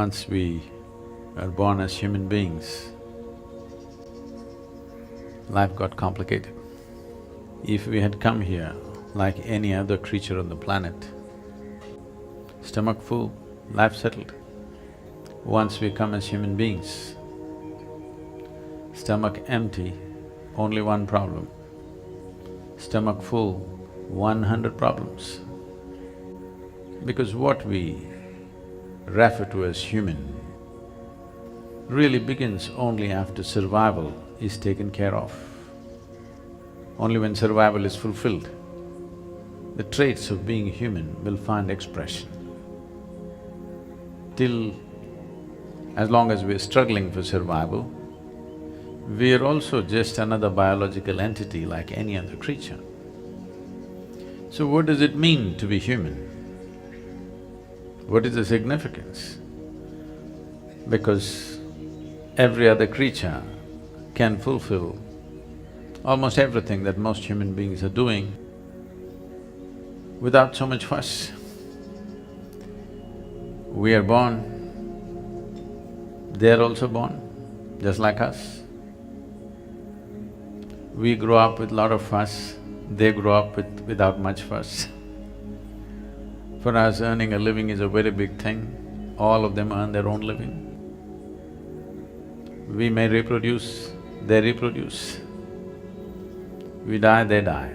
Once we are born as human beings, life got complicated. If we had come here like any other creature on the planet, stomach full, life settled. Once we come as human beings, stomach empty, only one problem. Stomach full, 100 problems. Because what we refer to as human really begins only after survival is taken care of. Only when survival is fulfilled, the traits of being human will find expression. As long as we're struggling for survival, we are also just another biological entity like any other creature. So what does it mean to be human? What is the significance? Because every other creature can fulfill almost everything that most human beings are doing without so much fuss. We are born, they are also born, just like us. We grow up with lot of fuss, they grow up without much fuss. For us, earning a living is a very big thing. All of them earn their own living. We may reproduce, they reproduce. We die, they die.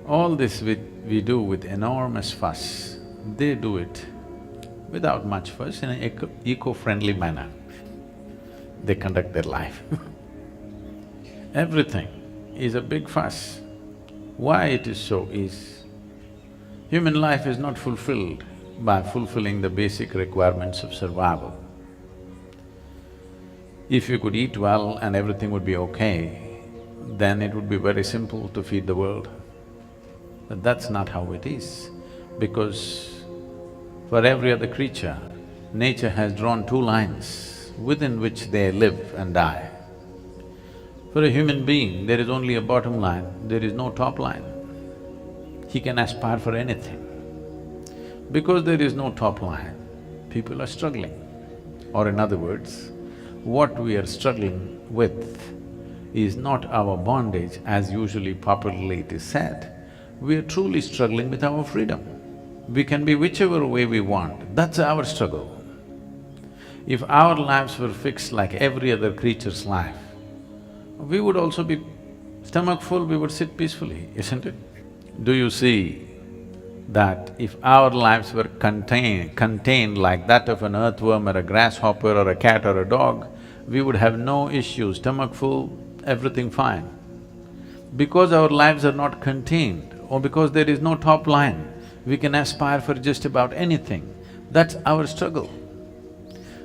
All this we do with enormous fuss. They do it without much fuss in an eco-friendly manner. They conduct their life. Everything is a big fuss. Why it is so is, human life is not fulfilled by fulfilling the basic requirements of survival. If you could eat well and everything would be okay, then it would be very simple to feed the world. But that's not how it is, because for every other creature, nature has drawn two lines within which they live and die. For a human being, there is only a bottom line, there is no top line. He can aspire for anything. Because there is no top line, people are struggling. Or in other words, what we are struggling with is not our bondage as usually popularly it is said. We are truly struggling with our freedom. We can be whichever way we want, that's our struggle. If our lives were fixed like every other creature's life, we would also be stomach full, we would sit peacefully, isn't it? Do you see that if our lives were contained like that of an earthworm or a grasshopper or a cat or a dog, we would have no issues, stomach full, everything fine. Because our lives are not contained or because there is no top line, we can aspire for just about anything. That's our struggle.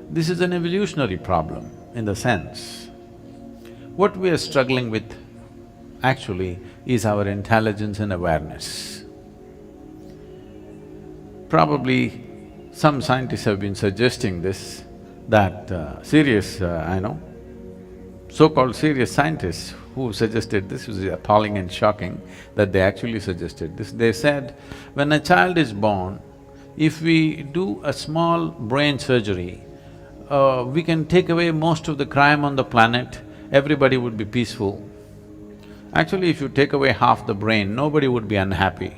This is an evolutionary problem in the sense, what we are struggling with actually is our intelligence and awareness. Probably some scientists have been suggesting this, that so-called serious scientists who suggested this was appalling and shocking that they actually suggested this. They said, when a child is born, if we do a small brain surgery, we can take away most of the crime on the planet, everybody would be peaceful. Actually, if you take away half the brain, nobody would be unhappy.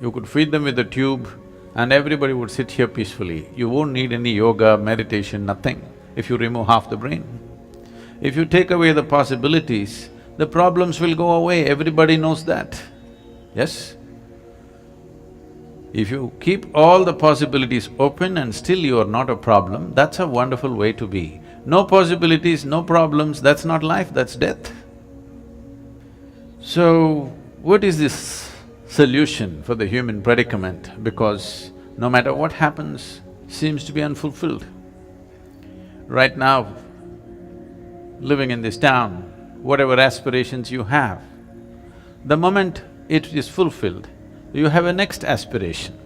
You could feed them with a tube and everybody would sit here peacefully. You won't need any yoga, meditation, nothing, if you remove half the brain. If you take away the possibilities, the problems will go away, everybody knows that, yes? If you keep all the possibilities open and still you are not a problem, that's a wonderful way to be. No possibilities, no problems, that's not life, that's death. So, what is this solution for the human predicament? Because no matter what happens, seems to be unfulfilled. Right now, living in this town, whatever aspirations you have, the moment it is fulfilled, you have a next aspiration,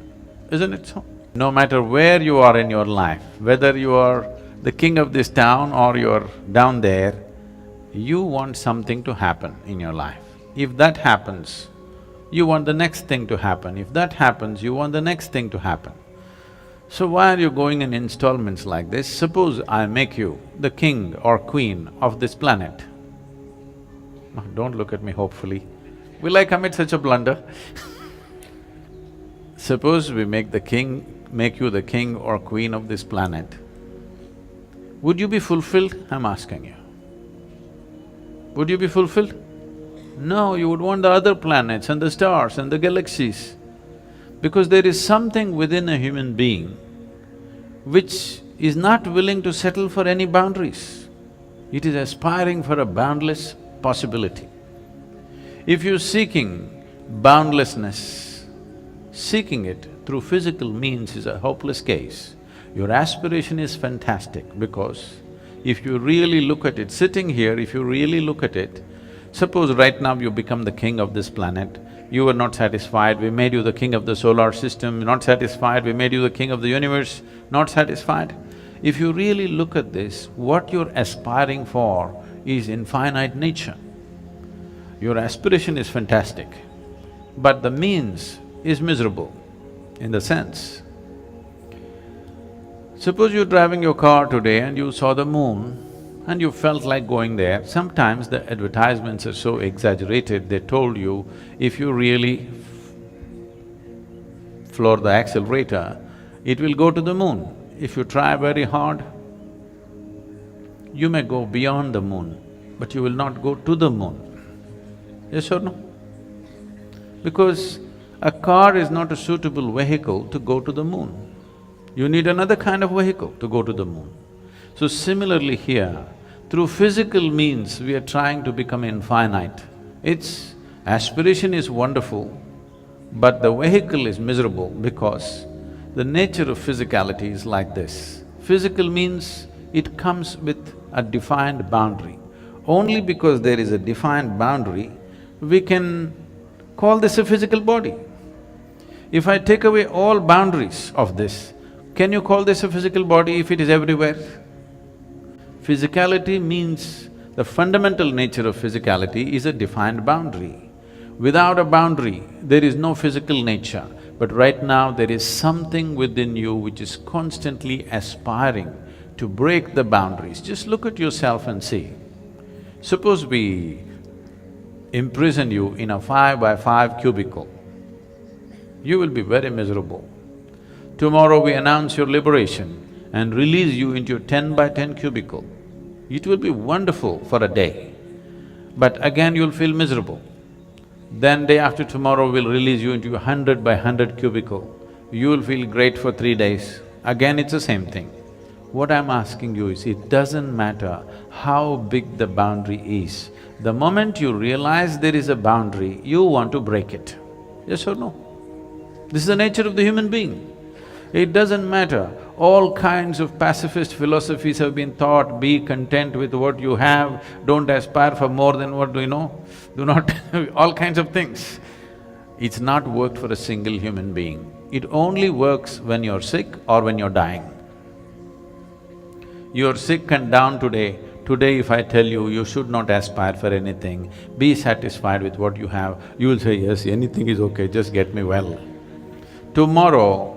isn't it so? No matter where you are in your life, whether you are the king of this town or you're down there, you want something to happen in your life. If that happens, you want the next thing to happen. If that happens, you want the next thing to happen. So why are you going in installments like this? Suppose I make you the king or queen of this planet. Oh, don't look at me hopefully. Will I commit such a blunder? Suppose we make you the king or queen of this planet. Would you be fulfilled? I'm asking you. Would you be fulfilled? No, you would want the other planets and the stars and the galaxies. Because there is something within a human being which is not willing to settle for any boundaries. It is aspiring for a boundless possibility. If you're seeking boundlessness, seeking it through physical means is a hopeless case. Your aspiration is fantastic because if you really look at it, sitting here, if you really look at it, suppose right now you become the king of this planet, you were not satisfied, we made you the king of the solar system, not satisfied, we made you the king of the universe, not satisfied. If you really look at this, what you're aspiring for is infinite nature. Your aspiration is fantastic, but the means is miserable in the sense. Suppose you're driving your car today and you saw the moon and you felt like going there. Sometimes the advertisements are so exaggerated, they told you if you really floor the accelerator, it will go to the moon. If you try very hard, you may go beyond the moon, but you will not go to the moon. Yes or no? Because a car is not a suitable vehicle to go to the moon. You need another kind of vehicle to go to the moon. So similarly here, through physical means, we are trying to become infinite. Its aspiration is wonderful, but the vehicle is miserable because the nature of physicality is like this. Physical means it comes with a defined boundary. Only because there is a defined boundary, we can call this a physical body. If I take away all boundaries of this, can you call this a physical body if it is everywhere? Physicality means, the fundamental nature of physicality is a defined boundary. Without a boundary, there is no physical nature. But right now, there is something within you which is constantly aspiring to break the boundaries. Just look at yourself and see. Suppose we imprison you in a 5x5 cubicle, you will be very miserable. Tomorrow we announce your liberation and release you into a 10x10 cubicle. It will be wonderful for a day, but again you'll feel miserable. Then day after tomorrow we'll release you into a 100x100 cubicle. You will feel great for 3 days. Again it's the same thing. What I'm asking you is, it doesn't matter how big the boundary is. The moment you realize there is a boundary, you want to break it. Yes or no? This is the nature of the human being. It doesn't matter, all kinds of pacifist philosophies have been taught, be content with what you have, don't aspire for more than what you know, do not all kinds of things. It's not worked for a single human being. It only works when you're sick or when you're dying. You're sick and down today, if I tell you, you should not aspire for anything, be satisfied with what you have, you will say, yes, anything is okay, just get me well. Tomorrow,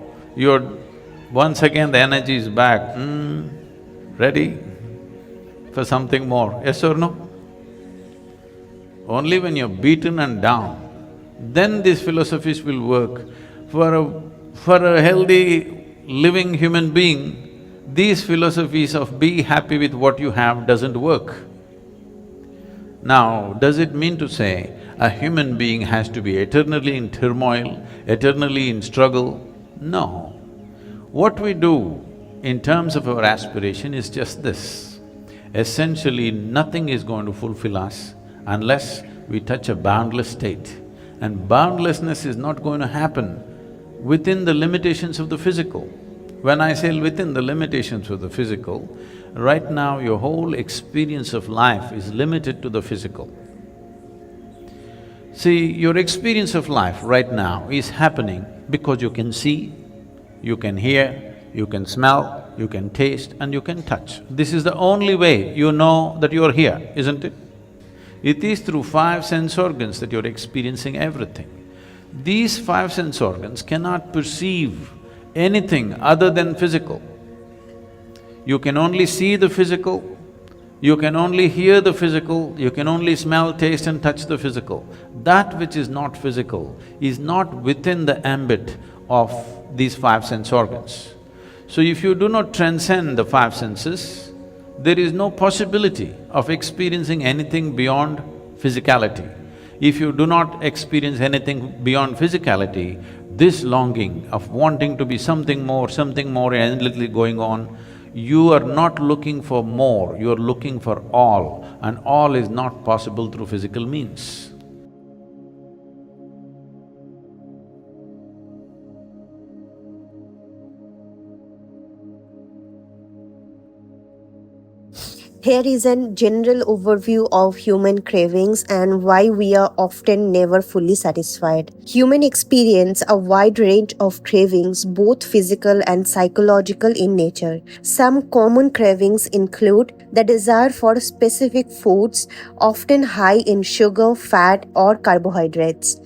once again the energy is back, ready for something more, yes or no? Only when you're beaten and down, then these philosophies will work. For a healthy, living human being, these philosophies of be happy with what you have doesn't work. Now, does it mean to say a human being has to be eternally in turmoil, eternally in struggle? No. What we do in terms of our aspiration is just this. Essentially, nothing is going to fulfill us unless we touch a boundless state. And boundlessness is not going to happen within the limitations of the physical. When I say within the limitations of the physical, right now your whole experience of life is limited to the physical. See, your experience of life right now is happening because you can see, you can hear, you can smell, you can taste and you can touch. This is the only way you know that you're here, isn't it? It is through 5 sense organs that you're experiencing everything. These 5 sense organs cannot perceive anything other than physical. You can only see the physical, you can only hear the physical, you can only smell, taste and touch the physical. That which is not physical is not within the ambit of these five sense organs. So if you do not transcend the five senses, there is no possibility of experiencing anything beyond physicality. If you do not experience anything beyond physicality, this longing of wanting to be something more endlessly going on, you are not looking for more, you are looking for all, and all is not possible through physical means. Here is a general overview of human cravings and why we are often never fully satisfied. Human experience a wide range of cravings, both physical and psychological in nature. Some common cravings include the desire for specific foods, often high in sugar, fat, or carbohydrates.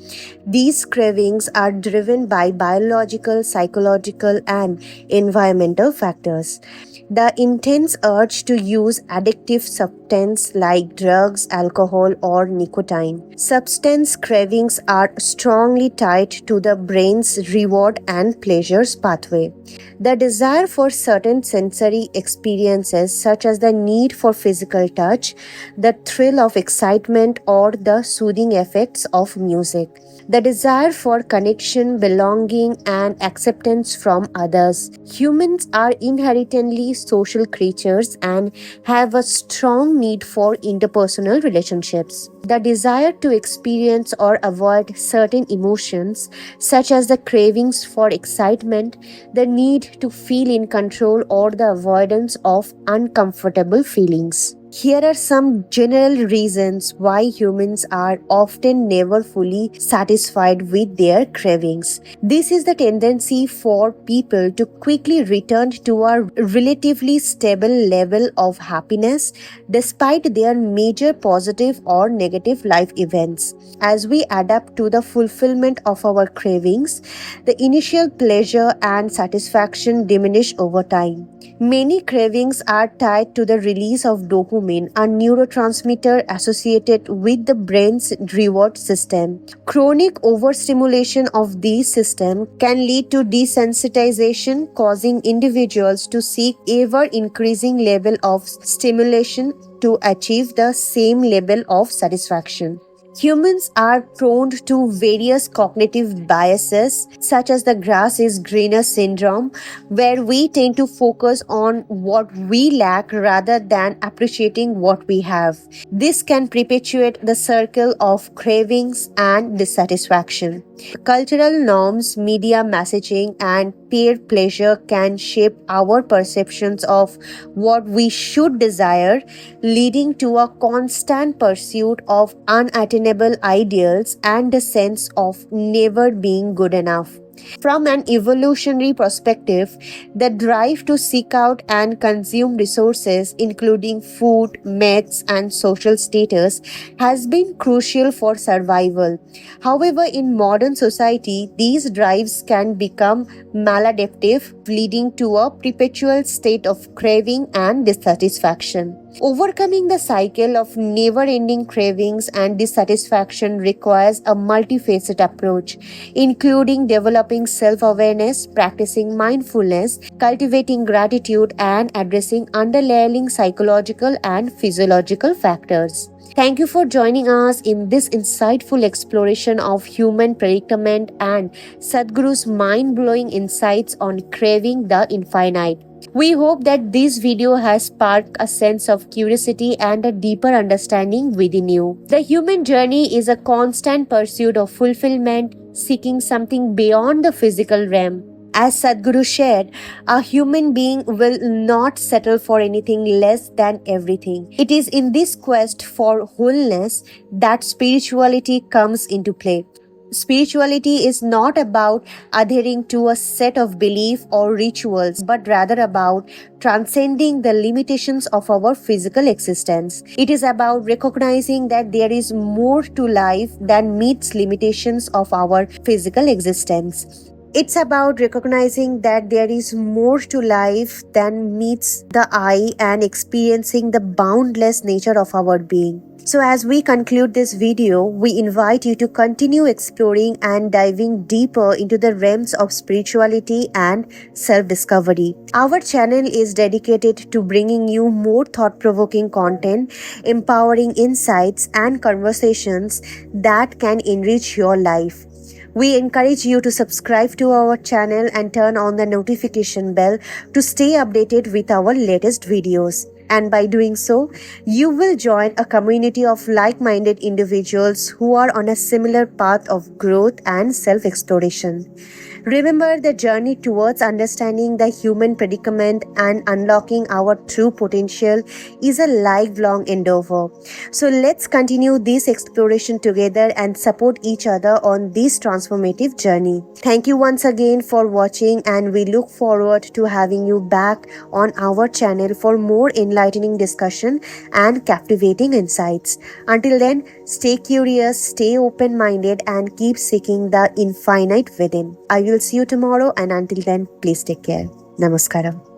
These cravings are driven by biological, psychological, and environmental factors. The intense urge to use addictive substances like drugs, alcohol, or nicotine. Substance cravings are strongly tied to the brain's reward and pleasures pathway. The desire for certain sensory experiences, such as the need for physical touch, the thrill of excitement, or the soothing effects of music. The desire for connection, belonging, and acceptance from others. Humans are inherently social creatures and have a strong need for interpersonal relationships. The desire to experience or avoid certain emotions, such as the cravings for excitement, the need to feel in control, or the avoidance of uncomfortable feelings. Here are some general reasons why humans are often never fully satisfied with their cravings. This is the tendency for people to quickly return to a relatively stable level of happiness despite their major positive or negative life events. As we adapt to the fulfillment of our cravings, the initial pleasure and satisfaction diminish over time. Many cravings are tied to the release of dopamine, a neurotransmitter associated with the brain's reward system. Chronic overstimulation of these systems can lead to desensitization, causing individuals to seek ever-increasing level of stimulation to achieve the same level of satisfaction. Humans are prone to various cognitive biases, such as the grass is greener syndrome, where we tend to focus on what we lack rather than appreciating what we have. This can perpetuate the circle of cravings and dissatisfaction. Cultural norms, media messaging, and peer pressure can shape our perceptions of what we should desire, leading to a constant pursuit of unattainable ideals and a sense of never being good enough. From an evolutionary perspective, the drive to seek out and consume resources, including food, mates, and social status, has been crucial for survival. However, in modern society, these drives can become maladaptive, leading to a perpetual state of craving and dissatisfaction. Overcoming the cycle of never-ending cravings and dissatisfaction requires a multifaceted approach, including developing self-awareness, practicing mindfulness, cultivating gratitude, and addressing underlying psychological and physiological factors. Thank you for joining us in this insightful exploration of human predicament and Sadhguru's mind-blowing insights on craving the infinite. We hope that this video has sparked a sense of curiosity and a deeper understanding within you. The human journey is a constant pursuit of fulfillment, seeking something beyond the physical realm. As Sadhguru shared, a human being will not settle for anything less than everything. It is in this quest for wholeness that spirituality comes into play. Spirituality is not about adhering to a set of beliefs or rituals, but rather about transcending the limitations of our physical existence. It is about recognizing that there is more to life than meets limitations of our physical existence. It's about recognizing that there is more to life than meets the eye and experiencing the boundless nature of our being. So as we conclude this video, we invite you to continue exploring and diving deeper into the realms of spirituality and self-discovery. Our channel is dedicated to bringing you more thought-provoking content, empowering insights and conversations that can enrich your life. We encourage you to subscribe to our channel and turn on the notification bell to stay updated with our latest videos. And by doing so, you will join a community of like-minded individuals who are on a similar path of growth and self-exploration. Remember, the journey towards understanding the human predicament and unlocking our true potential is a lifelong endeavor. So let's continue this exploration together and support each other on this transformative journey. Thank you once again for watching, and we look forward to having you back on our channel for more enlightening discussion and captivating insights. Until then, stay curious, stay open-minded, and keep seeking the infinite within. I will see you tomorrow, and until then, please take care. Namaskaram.